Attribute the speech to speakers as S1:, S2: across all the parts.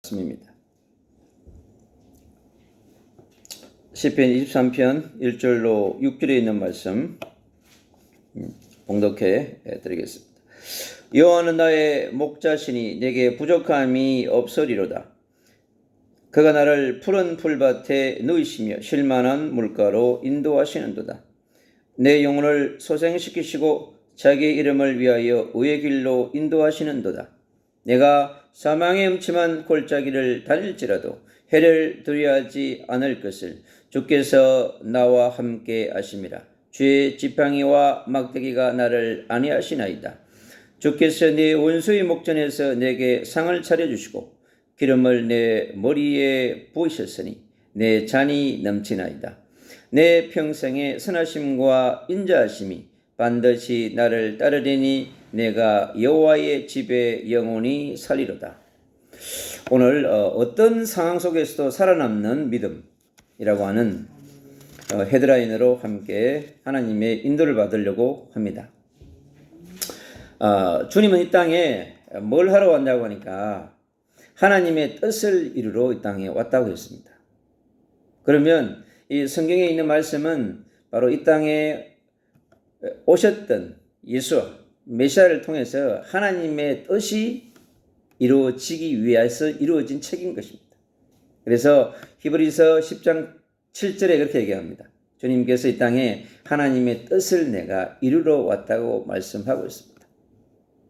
S1: 말씀입니다. 시편 23편 1절로 6절에 있는 말씀 봉독해 드리겠습니다. 여호와는 나의 목자시니 내게 부족함이 없으리로다. 그가 나를 푸른 풀밭에 누이시며 쉴만한 물가로 인도하시는도다. 내 영혼을 소생시키시고 자기의 이름을 위하여 의의 길로 인도하시는도다. 내가 사망의 음침한 골짜기를 다닐지라도 해를 두려워하지 않을 것을 주께서 나와 함께 하심이라. 주의 지팡이와 막대기가 나를 안위하시나이다. 주께서 내 원수의 목전에서 내게 상을 차려주시고 기름을 내 머리에 부으셨으니 내 잔이 넘치나이다. 내 평생의 선하심과 인자하심이 반드시 나를 따르리니 내가 여호와의 집에 영원히 살리로다. 오늘 어떤 상황 속에서도 살아남는 믿음이라고 하는 헤드라인으로 함께 하나님의 인도를 받으려고 합니다. 주님은 이 땅에 뭘 하러 왔냐고 하니까 하나님의 뜻을 이루러 이 땅에 왔다고 했습니다. 그러면 이 성경에 있는 말씀은 바로 이 땅에 오셨던 예수 메시아를 통해서 하나님의 뜻이 이루어지기 위해서 이루어진 책인 것입니다. 그래서 히브리서 10장 7절에 그렇게 얘기합니다. 주님께서 이 땅에 하나님의 뜻을 내가 이루러 왔다고 말씀하고 있습니다.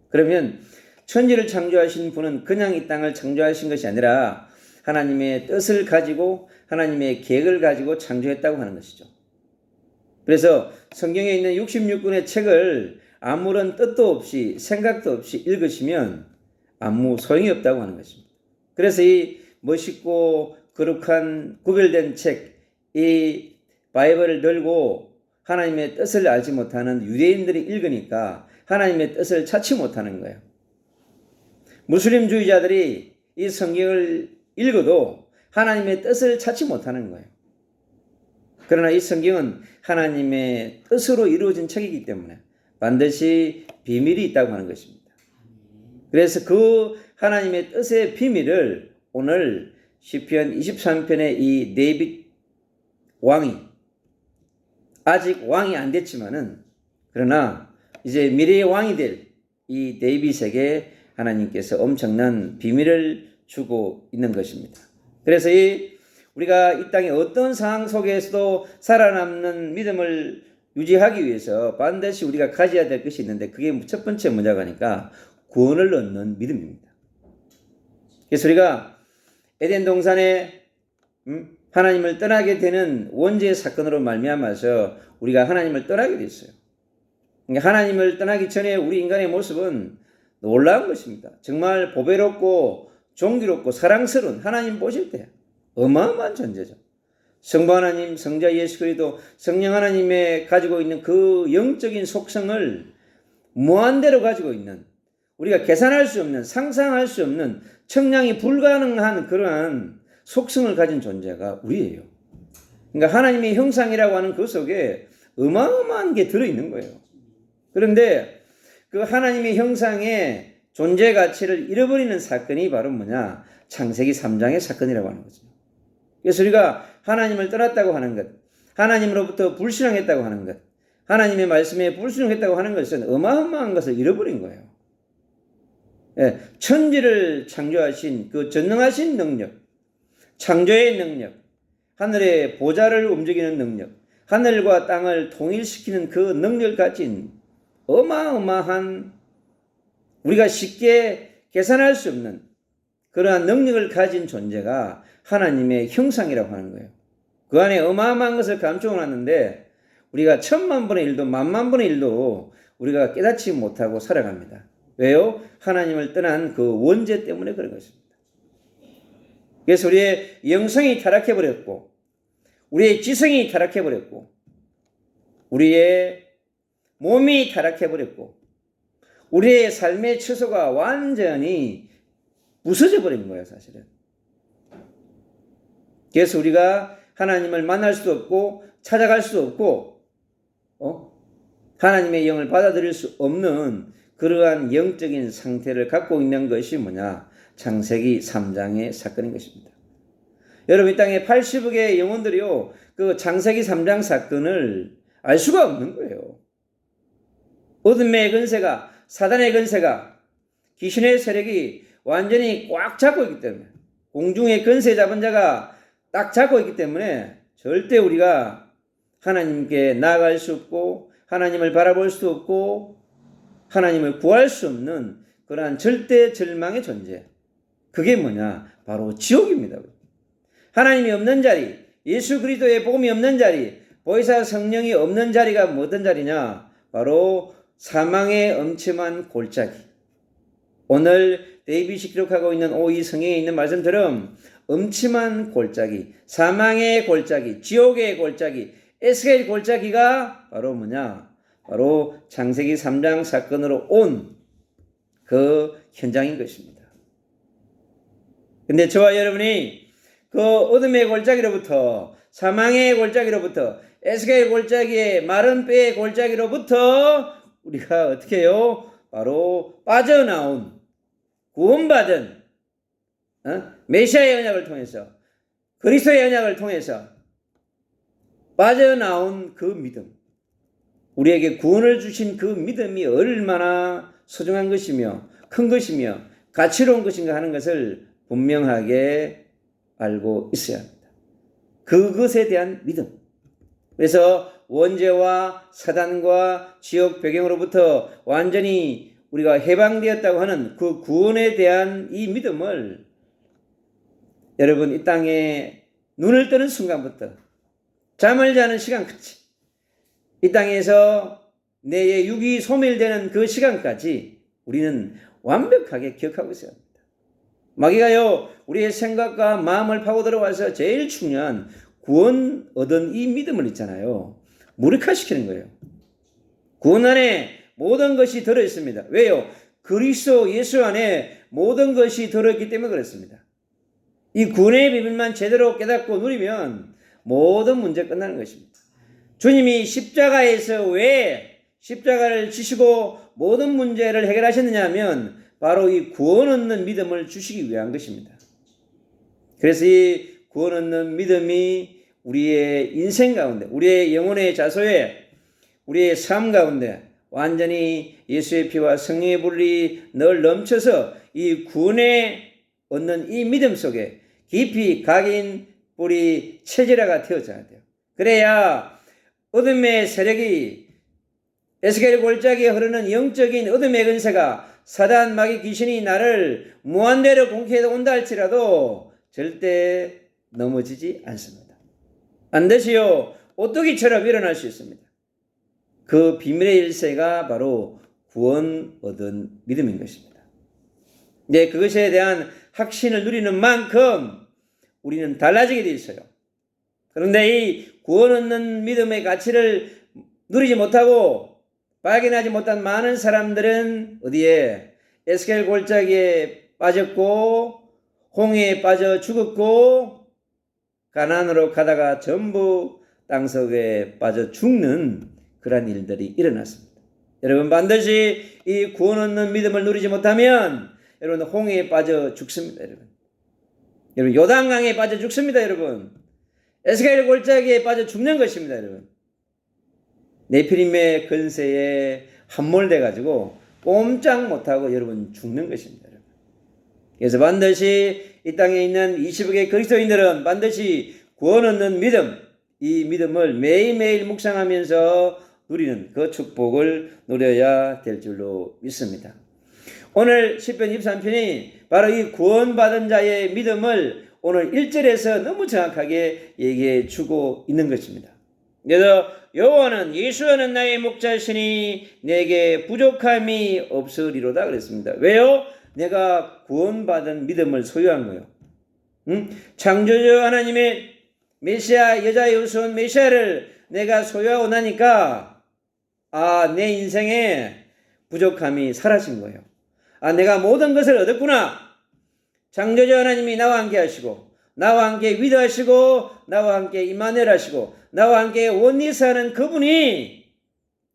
S1: 그러면 천지를 창조하신 분은 그냥 이 땅을 창조하신 것이 아니라 하나님의 뜻을 가지고 하나님의 계획을 가지고 창조했다고 하는 것이죠. 그래서 성경에 있는 66권의 책을 아무런 뜻도 없이 생각도 없이 읽으시면 아무 소용이 없다고 하는 것입니다. 그래서 이 멋있고 거룩한 구별된 책, 이 바이블을 들고 하나님의 뜻을 알지 못하는 유대인들이 읽으니까 하나님의 뜻을 찾지 못하는 거예요. 무슬림주의자들이 이 성경을 읽어도 하나님의 뜻을 찾지 못하는 거예요. 그러나 이 성경은 하나님의 뜻으로 이루어진 책이기 때문에 반드시 비밀이 있다고 하는 것입니다. 그래서 그 하나님의 뜻의 비밀을 오늘 시편 23편의 이 데이빗 왕이 아직 왕이 안 됐지만은 그러나 이제 미래의 왕이 될 이 데이빗에게 하나님께서 엄청난 비밀을 주고 있는 것입니다. 그래서 우리가 이 땅의 어떤 상황 속에서도 살아남는 믿음을 유지하기 위해서 반드시 우리가 가져야 될 것이 있는데 그게 첫 번째 뭐냐고 하니까 구원을 얻는 믿음입니다. 그래서 우리가 에덴 동산에 하나님을 떠나게 되는 원죄의 사건으로 말미암아서 우리가 하나님을 떠나게 됐어요. 그러니까 하나님을 떠나기 전에 우리 인간의 모습은 놀라운 것입니다. 정말 보배롭고 존귀롭고 사랑스러운 하나님 보실 때 어마어마한 존재죠. 성부 하나님, 성자 예수 그리스도, 성령 하나님의 가지고 있는 그 영적인 속성을 무한대로 가지고 있는 우리가 계산할 수 없는 상상할 수 없는 측량이 불가능한 그러한 속성을 가진 존재가 우리예요. 그러니까 하나님의 형상이라고 하는 그 속에 어마어마한 게 들어있는 거예요. 그런데 그 하나님의 형상의 존재 가치를 잃어버리는 사건이 바로 뭐냐? 창세기 3장의 사건이라고 하는 거죠. 그래서 우리가 하나님을 떠났다고 하는 것, 하나님으로부터 불신앙했다고 하는 것, 하나님의 말씀에 불순종했다고 하는 것은 어마어마한 것을 잃어버린 거예요. 예, 천지를 창조하신 그 전능하신 능력, 창조의 능력, 하늘의 보좌를 움직이는 능력, 하늘과 땅을 통일시키는 그 능력을 가진 어마어마한 우리가 쉽게 계산할 수 없는 그러한 능력을 가진 존재가 하나님의 형상이라고 하는 거예요. 그 안에 어마어마한 것을 감추어 놨는데 우리가 10,000,000분의 1도 10,000,000분의 1도 우리가 깨닫지 못하고 살아갑니다. 왜요? 하나님을 떠난 그 원죄 때문에 그런 것입니다. 그래서 우리의 영성이 타락해버렸고 우리의 지성이 타락해버렸고 우리의 몸이 타락해버렸고 우리의 삶의 처소가 완전히 부서져 버린 거예요, 사실은. 그래서 우리가 하나님을 만날 수도 없고 찾아갈 수도 없고 하나님의 영을 받아들일 수 없는 그러한 영적인 상태를 갖고 있는 것이 뭐냐? 창세기 3장의 사건인 것입니다. 여러분, 이 땅에 80억의 영혼들이요, 그 창세기 3장 사건을 알 수가 없는 거예요. 어둠의 근세가, 사단의 근세가, 귀신의 세력이 완전히 꽉 잡고 있기 때문에, 공중의 근세 잡은 자가 딱 잡고 있기 때문에 절대 우리가 하나님께 나아갈 수 없고 하나님을 바라볼 수 없고 하나님을 구할 수 없는 그러한 절대 절망의 존재, 그게 뭐냐? 바로 지옥입니다. 하나님이 없는 자리, 예수 그리스도의 복음이 없는 자리, 보혜사 성령이 없는 자리가 어떤 자리냐? 바로 사망의 엄침한 골짜기. 오늘 데이빗이 기록하고 있는 이 성경에 있는 말씀처럼 엄침한 골짜기, 사망의 골짜기, 지옥의 골짜기, 에스겔 골짜기가 바로 뭐냐? 바로 창세기 3장 사건으로 온 그 현장인 것입니다. 근데 저와 여러분이 그 어둠의 골짜기로부터, 사망의 골짜기로부터, 에스겔 골짜기의 마른 뼈의 골짜기로부터 우리가 어떻게 해요? 바로 빠져나온, 구원받은 메시아의 언약을 통해서, 그리스도의 언약을 통해서 빠져나온 그 믿음, 우리에게 구원을 주신 그 믿음이 얼마나 소중한 것이며 큰 것이며 가치로운 것인가 하는 것을 분명하게 알고 있어야 합니다. 그것에 대한 믿음. 그래서 원죄와 사단과 지옥 배경으로부터 완전히 우리가 해방되었다고 하는 그 구원에 대한 이 믿음을 여러분, 이 땅에 눈을 뜨는 순간부터 잠을 자는 시간까지, 이 땅에서 내 육이 소멸되는 그 시간까지 우리는 완벽하게 기억하고 있어야 합니다. 마귀가요, 우리의 생각과 마음을 파고 들어와서 제일 중요한 구원 얻은 이 믿음을 있잖아요, 무력화시키는 거예요. 구원 안에 모든 것이 들어있습니다. 왜요? 그리스도 예수 안에 모든 것이 들어있기 때문에 그렇습니다. 이 구원의 비밀만 제대로 깨닫고 누리면 모든 문제 끝나는 것입니다. 주님이 십자가에서 왜 십자가를 지시고 모든 문제를 해결하셨느냐 하면 바로 이 구원 얻는 믿음을 주시기 위한 것입니다. 그래서 이 구원 얻는 믿음이 우리의 인생 가운데, 우리의 영혼의 자소에, 우리의 삶 가운데 완전히 예수의 피와 성령의 불이 늘 넘쳐서 이 구원에 얻는 이 믿음 속에 깊이 각인 뿌리 체질화가 되어져야 돼요. 그래야 어둠의 세력이, 에스겔 골짜기에 흐르는 영적인 어둠의 근세가, 사단 마귀 귀신이 나를 무한대로 공격해 온다 할지라도 절대 넘어지지 않습니다. 반드시요 오뚜기처럼 일어날 수 있습니다. 그 비밀의 일세가 바로 구원 얻은 믿음인 것입니다. 네, 그것에 대한 확신을 누리는 만큼 우리는 달라지게 되어 있어요. 그런데 이 구원 얻는 믿음의 가치를 누리지 못하고 발견하지 못한 많은 사람들은 어디에? 에스겔 골짜기에 빠졌고 홍해에 빠져 죽었고 가나안으로 가다가 전부 땅속에 빠져 죽는 그런 일들이 일어났습니다. 여러분, 반드시 이 구원 얻는 믿음을 누리지 못하면 여러분 홍해에 빠져 죽습니다. 여러분 요단강에 빠져 죽습니다. 여러분 에스겔 골짜기에 빠져 죽는 것입니다. 여러분 네피림의 근세에 함몰돼 가지고 꼼짝 못하고 여러분 죽는 것입니다. 여러분. 그래서 반드시 이 땅에 있는 20억의 그리스도인들은 반드시 구원 얻는 믿음, 이 믿음을 매일매일 묵상하면서 누리는 그 축복을 누려야 될 줄로 믿습니다. 오늘 시편 23편이 바로 이 구원받은 자의 믿음을 오늘 1절에서 너무 정확하게 얘기해 주고 있는 것입니다. 그래서 여호와는 예수는 나의 목자시니 내게 부족함이 없으리로다 그랬습니다. 왜요? 내가 구원받은 믿음을 소유한 거예요. 창조주 하나님의 메시아, 여자의 우스운 메시아를 내가 소유하고 나니까 내 인생에 부족함이 사라진 거예요. 내가 모든 것을 얻었구나. 창조주 하나님이 나와 함께 하시고 나와 함께 위로하시고 나와 함께 임마누엘 하시고 나와 함께 원리사는 그분이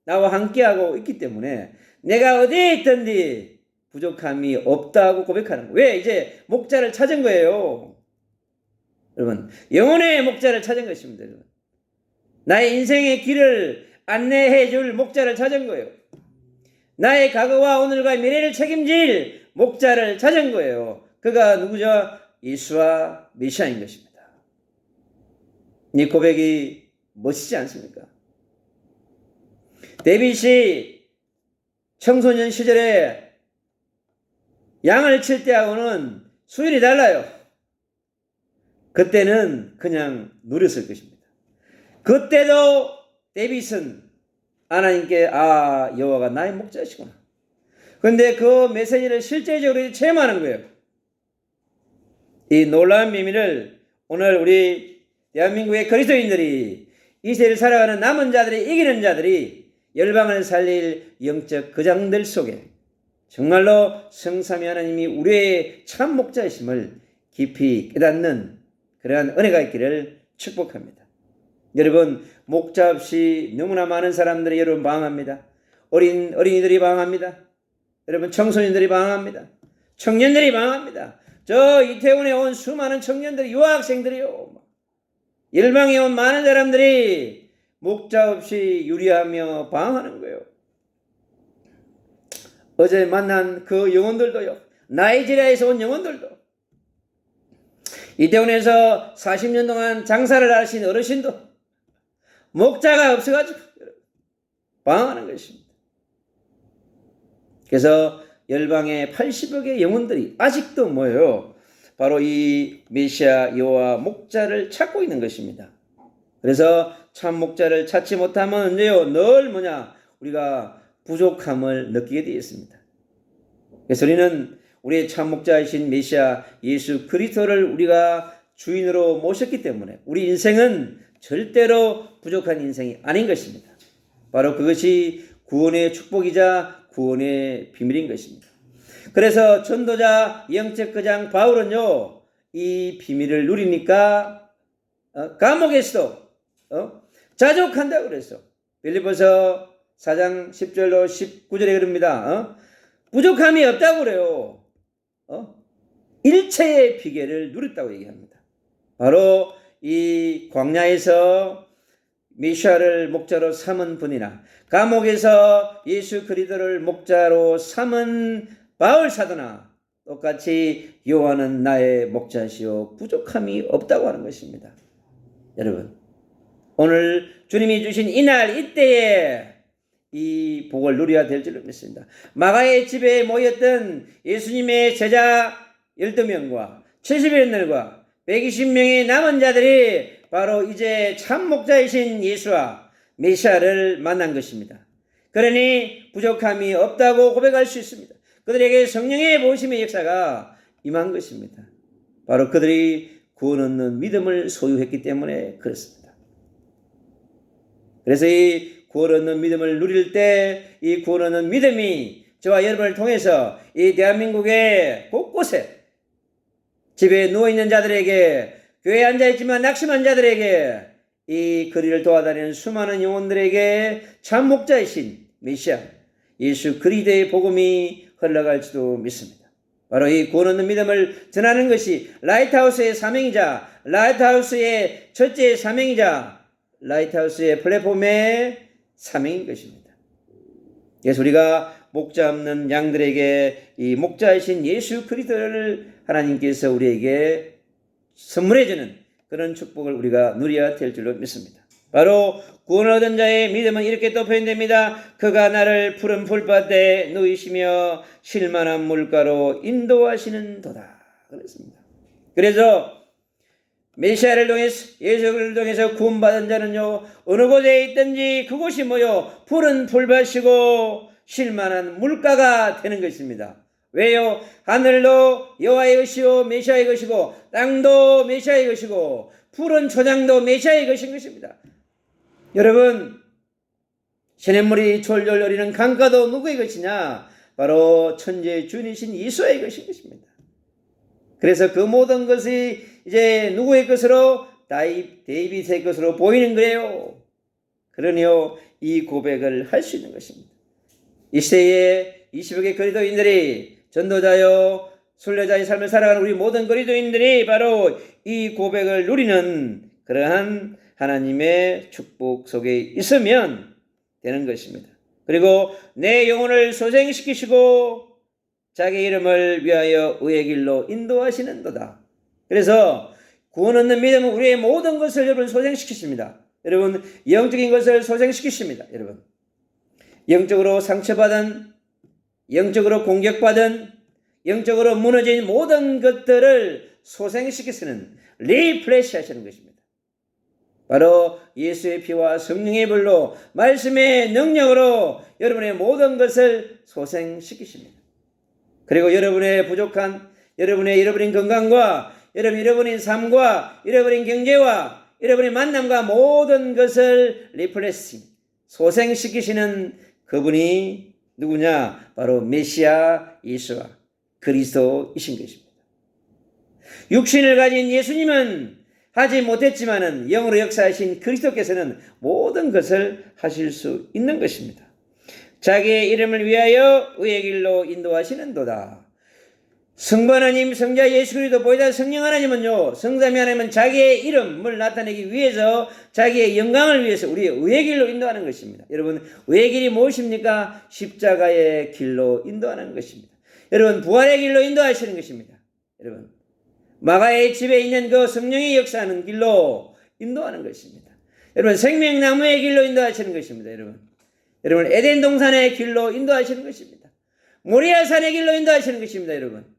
S1: 나와 함께하고 있기 때문에 내가 어디에 있든지 부족함이 없다고 고백하는 거예요. 왜? 이제 목자를 찾은 거예요. 여러분, 영혼의 목자를 찾은 것입니다. 여러분. 나의 인생의 길을 안내해 줄 목자를 찾은 거예요. 나의 과거와 오늘과 미래를 책임질 목자를 찾은 거예요. 그가 누구죠? 예수와 메시아인 것입니다. 이 고백이 멋지지 않습니까? 데빗이 청소년 시절에 양을 칠 때하고는 수준이 달라요. 그때는 그냥 누렸을 것입니다. 그때도 데빗은 하나님께 여호와가 나의 목자시구나. 그런데 그 메시지를 실제적으로 체험하는 거예요. 이 놀라운 비밀을 오늘 우리 대한민국의 그리스도인들이 이 세를 살아가는 남은 자들이 이기는 자들이 열방을 살릴 영적 거장들 속에 정말로 성삼위 하나님이 우리의 참 목자이심을 깊이 깨닫는 그러한 은혜가 있기를 축복합니다. 여러분, 목자 없이 너무나 많은 사람들이 여러분 방황합니다. 어린이들이 방황합니다. 여러분, 청소년들이 방황합니다. 청년들이 방황합니다. 저 이태원에 온 수많은 청년들이, 유학생들이요, 열방에 온 많은 사람들이 목자 없이 유리하며 방황하는 거예요. 어제 만난 그 영혼들도요, 나이지리아에서 온 영혼들도, 이태원에서 40년 동안 장사를 하신 어르신도 목자가 없어가지고 방황하는 것입니다. 그래서 열방의 80여 개의 영혼들이 아직도 뭐예요? 바로 이 메시아 여호와 목자를 찾고 있는 것입니다. 그래서 참 목자를 찾지 못하면 늘 우리가 부족함을 느끼게 되어 있습니다. 그래서 우리는 우리의 참 목자이신 메시아 예수 그리스도를 우리가 주인으로 모셨기 때문에 우리 인생은 절대로 부족한 인생이 아닌 것입니다. 바로 그것이 구원의 축복이자 구원의 비밀인 것입니다. 그래서 전도자 영적 거장 바울은요, 이 비밀을 누리니까 감옥에서도 자족한다고 그랬어. 빌립보서 4장 10절로 19절에 그럽니다. 부족함이 없다고 그래요. 일체의 비결을 누렸다고 얘기합니다. 바로 이 광야에서 메시아를 목자로 삼은 분이나 감옥에서 예수 그리스도를 목자로 삼은 바울 사도나 똑같이 여호와는 나의 목자시요 부족함이 없다고 하는 것입니다. 여러분, 오늘 주님이 주신 이날 이때에 이 복을 누려야 될 줄로 믿습니다. 마가의 집에 모였던 예수님의 제자 12명과 70인들과 120명의 남은 자들이 바로 이제 참 목자이신 예수와 메시아를 만난 것입니다. 그러니 부족함이 없다고 고백할 수 있습니다. 그들에게 성령의 보심의 역사가 임한 것입니다. 바로 그들이 구원 얻는 믿음을 소유했기 때문에 그렇습니다. 그래서 이 구원 얻는 믿음을 누릴 때 이 구원 얻는 믿음이 저와 여러분을 통해서 이 대한민국의 곳곳에 집에 누워있는 자들에게, 교회에 앉아있지만 낙심한 자들에게, 이 거리를 도와다니는 수많은 영혼들에게 참 목자이신 메시아 예수 그리스도의 복음이 흘러갈지도 믿습니다. 바로 이 구원 얻는 믿음을 전하는 것이 라이트하우스의 사명이자, 라이트하우스의 첫째 사명이자, 라이트하우스의 플랫폼의 사명인 것입니다. 그래서 우리가 목자 없는 양들에게 이 목자이신 예수 그리스도를 하나님께서 우리에게 선물해주는 그런 축복을 우리가 누려야 될 줄로 믿습니다. 바로 구원을 얻은 자의 믿음은 이렇게 또 표현됩니다. 그가 나를 푸른 풀밭에 누이시며 쉴만한 물가로 인도하시는 도다. 그랬습니다. 그래서 메시아를 통해서, 예수를 통해서 구원받은 자는요, 어느 곳에 있든지 그곳이 푸른 풀밭이고 쉴만한 물가가 되는 것입니다. 왜요? 하늘도 여호와의 것이요 메시아의 것이고, 땅도 메시아의 것이고, 푸른 초장도 메시아의 것인 것입니다. 여러분, 시냇물이 졸졸 흐르는 강가도 누구의 것이냐? 바로 천지의 주인이신 예수의 것인 것입니다. 그래서 그 모든 것이 이제 누구의 것으로? 데이빗의 것으로 보이는 거예요. 그러니요, 이 고백을 할 수 있는 것입니다. 이 시대에 20여 개 그리스도인들이 전도자요 순례자의 삶을 살아가는 우리 모든 그리스도인들이 바로 이 고백을 누리는 그러한 하나님의 축복 속에 있으면 되는 것입니다. 그리고 내 영혼을 소생시키시고 자기 이름을 위하여 의의 길로 인도하시는도다. 그래서 구원 얻는 믿음은 우리의 모든 것을 여러분 소생시키십니다. 여러분 영적인 것을 소생시키십니다. 여러분 영적으로 상처받은, 영적으로 공격받은, 영적으로 무너진 모든 것들을 소생시키시는, 리프레시 하시는 것입니다. 바로 예수의 피와 성령의 불로 말씀의 능력으로 여러분의 모든 것을 소생시키십니다. 그리고 여러분의 부족한, 여러분의 잃어버린 건강과 여러분의 잃어버린 삶과 잃어버린 경제와 잃어버린 만남과 모든 것을 리플레싱, 소생시키시는 그분이 누구냐? 바로 메시아 예수와 그리스도이신 것입니다. 육신을 가진 예수님은 하지 못했지만은 영으로 역사하신 그리스도께서는 모든 것을 하실 수 있는 것입니다. 자기의 이름을 위하여 의의 길로 인도하시는도다. 성부 하나님, 성자 예수 그리스도, 보혜사 성령 하나님은요, 성삼위 하나님은 자기의 이름을 나타내기 위해서, 자기의 영광을 위해서 우리의 의의 길로 인도하는 것입니다. 여러분, 의의 길이 무엇입니까? 십자가의 길로 인도하는 것입니다. 여러분, 부활의 길로 인도하시는 것입니다. 여러분, 마가의 집에 있는 그 성령의 역사하는 길로 인도하는 것입니다. 여러분, 생명나무의 길로 인도하시는 것입니다. 여러분, 에덴 동산의 길로 인도하시는 것입니다. 모리아 산의 길로 인도하시는 것입니다. 여러분,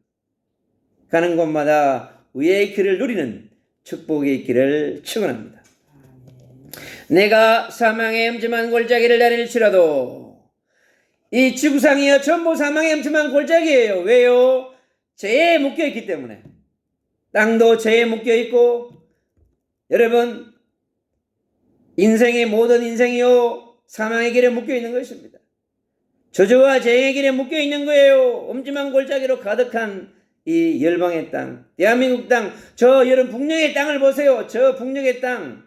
S1: 가는 곳마다 의의 길을 누리는 축복의 길을 축원합니다. 내가 사망의 음침한 골짜기를 다닐지라도, 이 지구상이여 전부 사망의 음침한 골짜기예요. 왜요? 죄에 묶여있기 때문에. 땅도 죄에 묶여있고, 여러분 인생의 모든 인생이요 사망의 길에 묶여있는 것입니다. 저주와 죄의 길에 묶여있는 거예요. 엄침한 골짜기로 가득한 이 열방의 땅, 대한민국 땅, 저 여러분 북녘의 땅을 보세요. 저 북녘의 땅,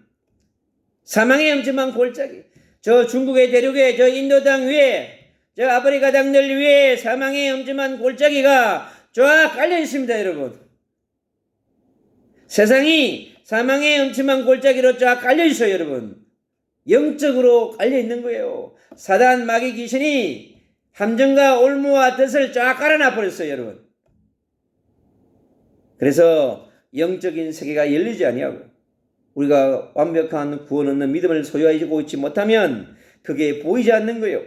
S1: 사망의 엄침한 골짜기, 저 중국의 대륙에, 저 인도 땅 위에, 저 아프리카 땅들 위에 사망의 엄침한 골짜기가 쫙 깔려 있습니다. 여러분, 세상이 사망의 엄침한 골짜기로 쫙 깔려 있어요. 여러분, 영적으로 깔려 있는 거예요. 사단 마귀 귀신이 함정과 올무와 덫을 쫙 깔아놔 버렸어요. 여러분, 그래서 영적인 세계가 열리지 아니하고 우리가 완벽한 구원 얻는 믿음을 소유하고 있지 못하면 그게 보이지 않는 거예요.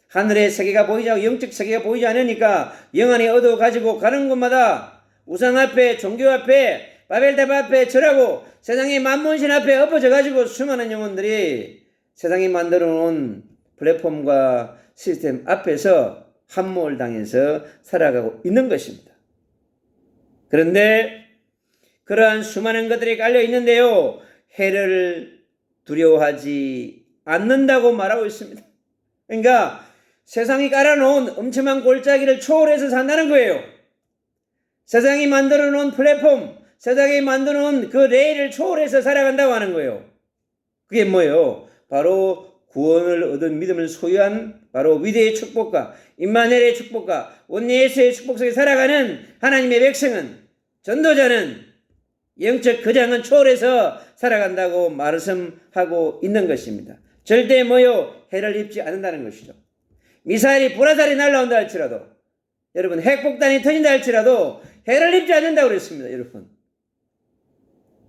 S1: 하늘의 세계가 보이지 않고 영적 세계가 보이지 않으니까 영 안에 얻어 가지고 가는 곳마다 우상 앞에, 종교 앞에, 바벨탑 앞에 절하고 세상의 만몬신 앞에 엎어져 가지고 수많은 영혼들이 세상이 만들어 놓은 플랫폼과 시스템 앞에서 함몰 당해서 살아가고 있는 것입니다. 그런데 그러한 수많은 것들이 깔려 있는데요, 해를 두려워하지 않는다고 말하고 있습니다. 그러니까 세상이 깔아놓은 엄청난 골짜기를 초월해서 산다는 거예요. 세상이 만들어 놓은 플랫폼, 세상이 만들어 놓은 그 레일을 초월해서 살아간다고 하는 거예요. 그게 뭐예요? 바로 구원을 얻은 믿음을 소유한 바로 위대의 축복과 임마누엘의 축복과 온예수의 축복 속에 살아가는 하나님의 백성은, 전도자는 영적 거장은 초월해서 살아간다고 말씀하고 있는 것입니다. 절대 뭐요? 해를 입지 않는다는 것이죠. 미사일이 불화살이 날라온다 할지라도, 여러분 핵폭탄이 터진다 할지라도 해를 입지 않는다고 그랬습니다.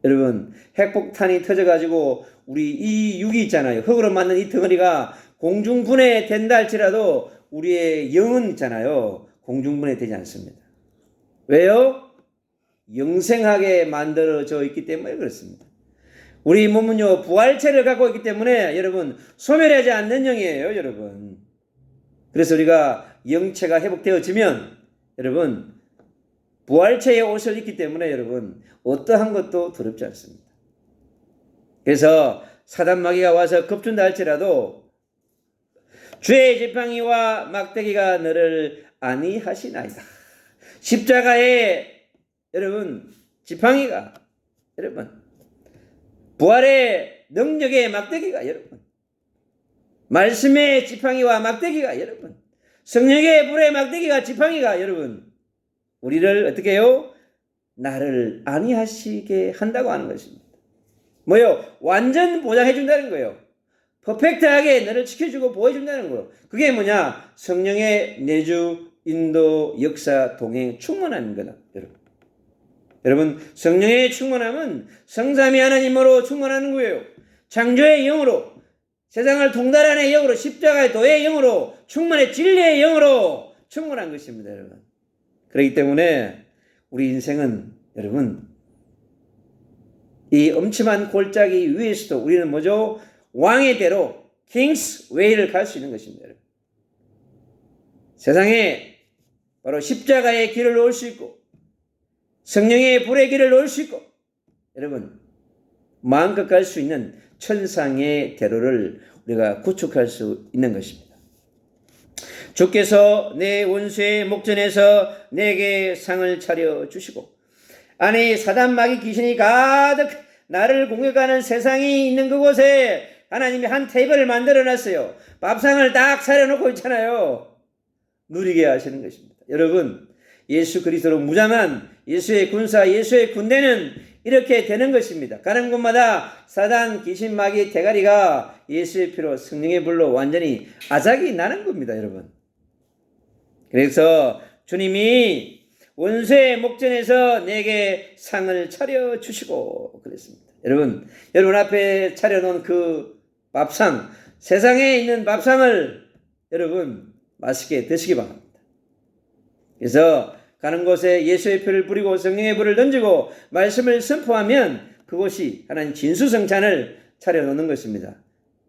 S1: 여러분 핵폭탄이 터져가지고 우리 이 육이 있잖아요. 흙으로 만든 이 덩어리가 공중분해 된다 할지라도 우리의 영은 있잖아요. 공중분해 되지 않습니다. 왜요? 영생하게 만들어져 있기 때문에 그렇습니다. 우리 몸은요 부활체를 갖고 있기 때문에 여러분 소멸하지 않는 영이에요. 여러분, 그래서 우리가 영체가 회복되어지면 여러분 부활체의 옷을 입기 때문에 여러분 어떠한 것도 두렵지 않습니다. 그래서 사단 마귀가 와서 겁준다 할지라도 주의 지팡이와 막대기가 너를 안위하시나이다. 십자가에 여러분 지팡이가, 여러분 부활의 능력의 막대기가, 여러분 말씀의 지팡이와 막대기가, 여러분 성령의 불의 막대기가, 지팡이가 여러분 우리를 어떻게 해요? 나를 아니하시게 한다고 하는 것입니다. 뭐요? 완전 보장해 준다는 거예요. 퍼펙트하게 너를 지켜주고 보호해준다는 거예요. 그게 뭐냐? 성령의 내주, 인도, 역사, 동행, 충만한 거다. 여러분, 성령의 충만함은 성삼위 하나님으로 충만하는 거예요. 창조의 영으로, 세상을 통달하는 영으로, 십자가의 도의 영으로, 충만의 진리의 영으로 충만한 것입니다, 여러분. 그렇기 때문에 우리 인생은 여러분, 이 엄침한 골짜기 위에서도 우리는 뭐죠? 왕의 대로 킹스 웨이를 갈 수 있는 것입니다. 여러분. 세상에 바로 십자가의 길을 놓을 수 있고 성령의 불의 길을 놓을 수 있고 여러분 마음껏 갈 수 있는 천상의 대로를 우리가 구축할 수 있는 것입니다. 주께서 내 원수의 목전에서 내게 상을 차려 주시고 안에 사단 마귀 귀신이 가득 나를 공격하는 세상이 있는 그곳에 하나님이 한 테이블을 만들어 놨어요. 밥상을 딱 차려놓고 있잖아요. 누리게 하시는 것입니다. 여러분, 예수 그리스도로 무장한 예수의 군사, 예수의 군대는 이렇게 되는 것입니다. 가는 곳마다 사단, 귀신, 마귀, 대가리가 예수의 피로 성령의 불로 완전히 아작이 나는 겁니다, 여러분. 그래서 주님이 원수의 목전에서 내게 상을 차려 주시고 그랬습니다. 여러분 앞에 차려놓은 그 밥상, 세상에 있는 밥상을 여러분 맛있게 드시기 바랍니다. 그래서 가는 곳에 예수의 표를 뿌리고 성령의 불을 던지고 말씀을 선포하면 그곳이 하나님 진수성찬을 차려놓는 것입니다.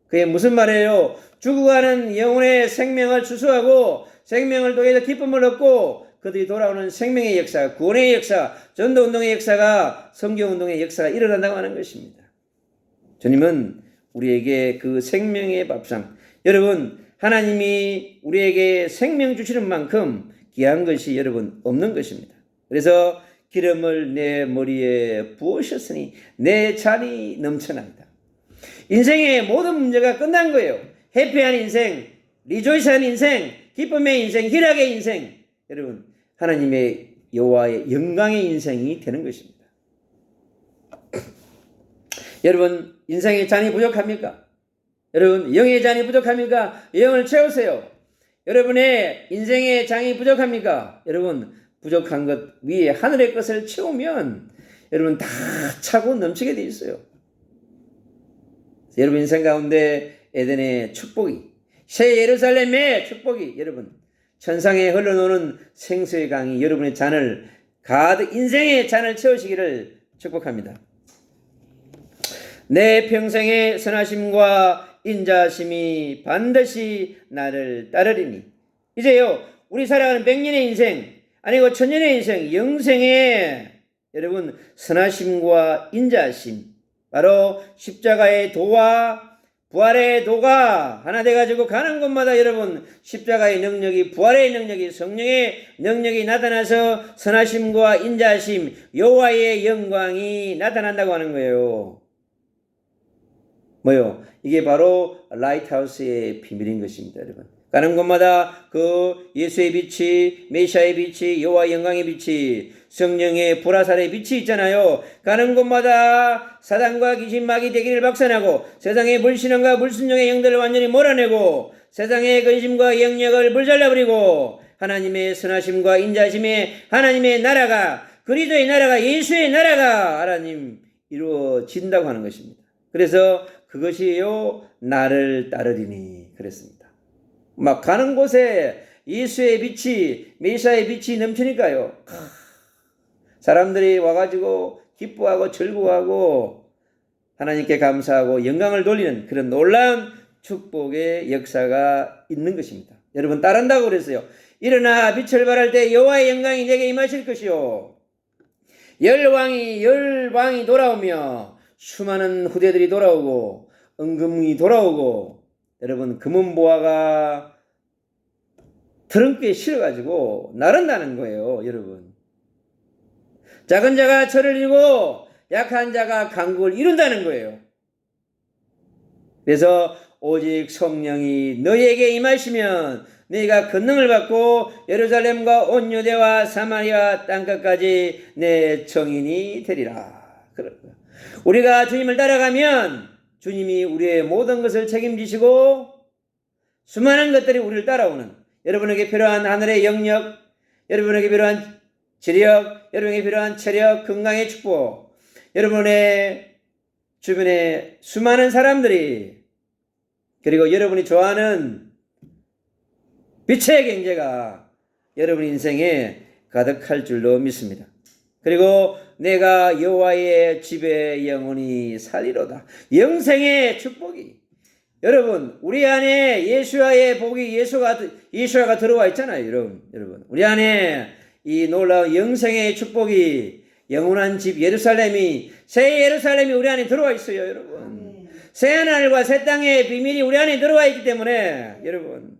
S1: 그게 무슨 말이에요? 죽어가는 영혼의 생명을 추수하고 생명을 통해서 기쁨을 얻고 그들이 돌아오는 생명의 역사, 구원의 역사, 전도운동의 역사가 성경운동의 역사가 일어난다고 하는 것입니다. 주님은 우리에게 그 생명의 밥상, 여러분 하나님이 우리에게 생명 주시는 만큼 귀한 것이 여러분 없는 것입니다. 그래서 기름을 내 머리에 부으셨으니 내 잔이 넘쳐난다. 인생의 모든 문제가 끝난 거예요. 해피한 인생, 리조이스한 인생, 기쁨의 인생, 희락의 인생, 여러분 하나님의 여호와의 영광의 인생이 되는 것입니다. 여러분 인생의 잔이 부족합니까? 여러분 영의 잔이 부족합니까? 영을 채우세요. 여러분의 인생의 장이 부족합니까? 여러분 부족한 것 위에 하늘의 것을 채우면 여러분 다 차고 넘치게 돼 있어요. 여러분 인생 가운데 에덴의 축복이, 새 예루살렘의 축복이, 여러분 천상에 흘러노는 생수의 강이 여러분의 잔을 가득 인생의 잔을 채우시기를 축복합니다. 내 평생의 선하심과 인자심이 반드시 나를 따르리니. 이제요 우리 살아가는 100년의 인생 아니고 1000년의 인생, 영생의 여러분 선하심과 인자심, 바로 십자가의 도와 부활의 도가 하나 돼가지고 가는 곳마다 여러분 십자가의 능력이, 부활의 능력이, 성령의 능력이 나타나서 선하심과 인자심, 여호와의 영광이 나타난다고 하는 거예요. 뭐요? 이게 바로 라이트하우스의 비밀인 것입니다, 여러분. 가는 곳마다 그 예수의 빛이, 메시아의 빛이, 여호와의 영광의 빛이, 성령의 불화살의 빛이 있잖아요. 가는 곳마다 사단과 귀신, 마귀, 대기를 박살나고 세상의 불신앙과 불순종의 영들을 완전히 몰아내고 세상의 근심과 영역을 불잘라버리고 하나님의 선하심과 인자심의 하나님의 나라가, 그리스도의 나라가, 예수의 나라가 하나님 이루어진다고 하는 것입니다. 그래서 그것이요 나를 따르리니 그랬습니다. 막 가는 곳에 예수의 빛이, 메시아의 빛이 넘치니까요 사람들이 와가지고 기뻐하고 즐거워하고 하나님께 감사하고 영광을 돌리는 그런 놀라운 축복의 역사가 있는 것입니다. 여러분 따른다고 그랬어요. 일어나 빛을 발할 때 여호와의 영광이 내게 임하실 것이요 열왕이 돌아오며 수많은 후대들이 돌아오고 은금이 돌아오고 여러분 금은보화가 트렁크에 실어가지고 나른다는 거예요. 여러분 작은 자가 철을 이루고 약한 자가 강국을 이룬다는 거예요. 그래서 오직 성령이 너희에게 임하시면 너희가 권능을 받고 예루살렘과 온 유대와 사마리아 땅끝까지 내 증인이 되리라. 우리가 주님을 따라가면 주님이 우리의 모든 것을 책임지시고 수많은 것들이 우리를 따라오는, 여러분에게 필요한 하늘의 영역, 여러분에게 필요한 지력, 여러분에게 필요한 체력, 건강의 축복, 여러분의 주변에 수많은 사람들이, 그리고 여러분이 좋아하는 빛의 경제가 여러분 인생에 가득할 줄로 믿습니다. 그리고 내가 여호와의 집에 영원히 살리로다. 영생의 축복이, 여러분 우리 안에 예수와의 복이, 예수가 들어와 있잖아요. 여러분 우리 안에 이 놀라운 영생의 축복이, 영원한 집 예루살렘이, 새 예루살렘이 우리 안에 들어와 있어요. 여러분 새 하늘과 새 땅의 비밀이 우리 안에 들어와 있기 때문에 여러분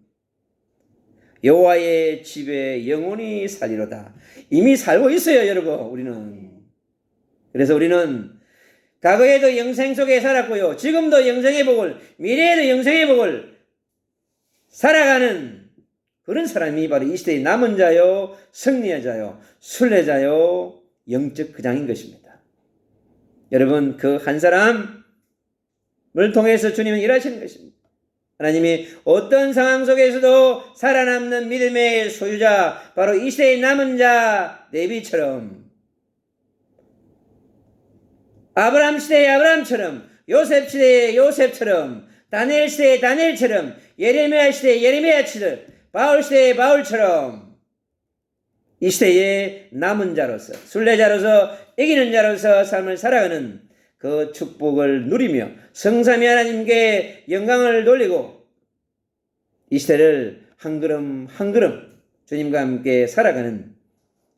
S1: 여호와의 집에 영원히 살리로다. 이미 살고 있어요. 여러분 우리는. 그래서 우리는 과거에도 영생 속에 살았고요, 지금도 영생의 복을, 미래에도 영생의 복을 살아가는 그런 사람이 바로 이 시대의 남은 자요, 승리자요, 순례자요, 영적 거장인 것입니다. 여러분 그 한 사람을 통해서 주님은 일하시는 것입니다. 하나님이 어떤 상황 속에서도 살아남는 믿음의 소유자, 바로 이 시대의 남은 자 레위처럼, 아브라함 시대의 아브라함처럼, 요셉 시대의 요셉처럼, 다니엘 시대의 다니엘처럼, 예레미야 시대의 예레미야처럼, 바울 시대의 바울처럼 이 시대의 남은 자로서, 순례자로서, 이기는 자로서 삶을 살아가는 그 축복을 누리며 성삼위 하나님께 영광을 돌리고 이 시대를 한 걸음 한 걸음 주님과 함께 살아가는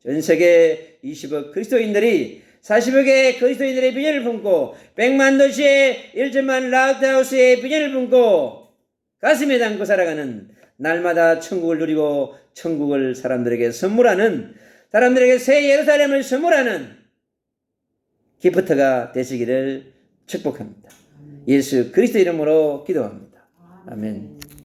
S1: 전 세계 20억 그리스도인들이, 40여 개의 그리스도인들의 비전을 품고 100만 도시의 1천만 라우트하우스의 비전을 품고 가슴에 담고 살아가는, 날마다 천국을 누리고 천국을 사람들에게 선물하는, 사람들에게 새 예루살렘을 선물하는 기프트가 되시기를 축복합니다. 예수 그리스도 이름으로 기도합니다. 아멘.